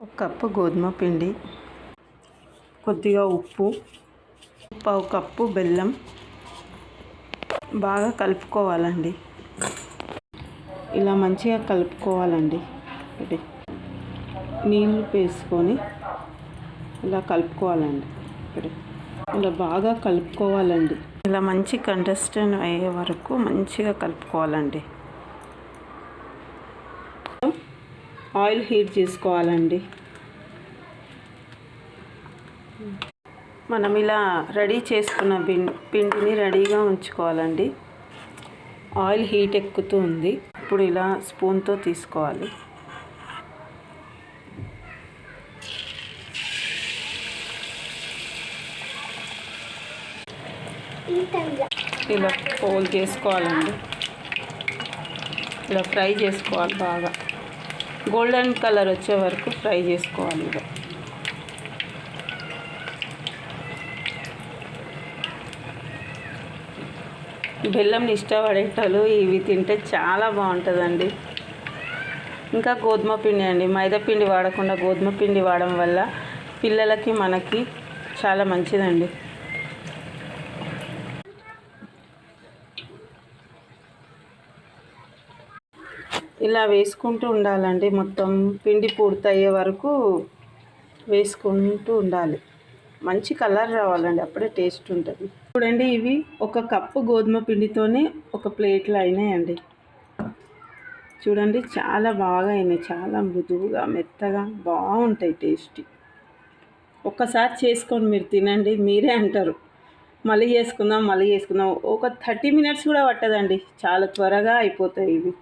ఒక కప్పు గోధుమ పిండి, కొద్దిగా ఉప్పు, పావు కప్పు బెల్లం బాగా కలుపుకోవాలండి. ఇలా మంచిగా కలుపుకోవాలండి. ఇది నీళ్ళు వేసుకొని ఇలా కలుపుకోవాలండి. ఇలా బాగా కలుపుకోవాలండి. ఇలా మంచి కంటెస్టెంట్ అయ్యే వరకు మంచిగా కలుపుకోవాలండి. ఆయిల్ హీట్ చేసుకోవాలండి. మనం ఇలా రెడీ చేసుకున్న పిండిని రెడీగా ఉంచుకోవాలండి. ఆయిల్ హీట్ ఎక్కుతుంది. ఇప్పుడు ఇలా స్పూన్తో తీసుకోవాలి. ఇలా ఫోల్డ్ చేసుకోవాలండి. ఇలా ఫ్రై చేసుకోవాలి. బాగా గోల్డెన్ కలర్ వచ్చే వరకు ఫ్రై చేసుకోవాలి. ఇలా బెల్లం ఇష్టపడేటోళ్ళు ఇవి తింటే చాలా బాగుంటుందండి. ఇంకా గోధుమ పిండి అండి, మైదా పిండి వాడకుండా గోధుమ పిండి వాడడం వల్ల పిల్లలకి మనకి చాలా మంచిదండి. ఇలా వేసుకుంటూ ఉండాలండి. మొత్తం పిండి పూర్తయ్యే వరకు వేసుకుంటూ ఉండాలి. మంచి కలర్ రావాలండి, అప్పుడే టేస్ట్ ఉంటుంది. చూడండి, ఇవి ఒక కప్పు గోధుమ పిండితోనే ఒక ప్లేట్లో అయినాయండి. చూడండి, చాలా బాగా అయినాయి. చాలా మృదువుగా మెత్తగా బాగుంటాయి. టేస్టీ. ఒక్కసారి చేసుకొని మీరు తినండి, మీరే అంటారు మళ్ళీ చేసుకుందాం. ఒక 30 minutes కూడా పట్టదండి. చాలా త్వరగా అయిపోతాయి ఇవి.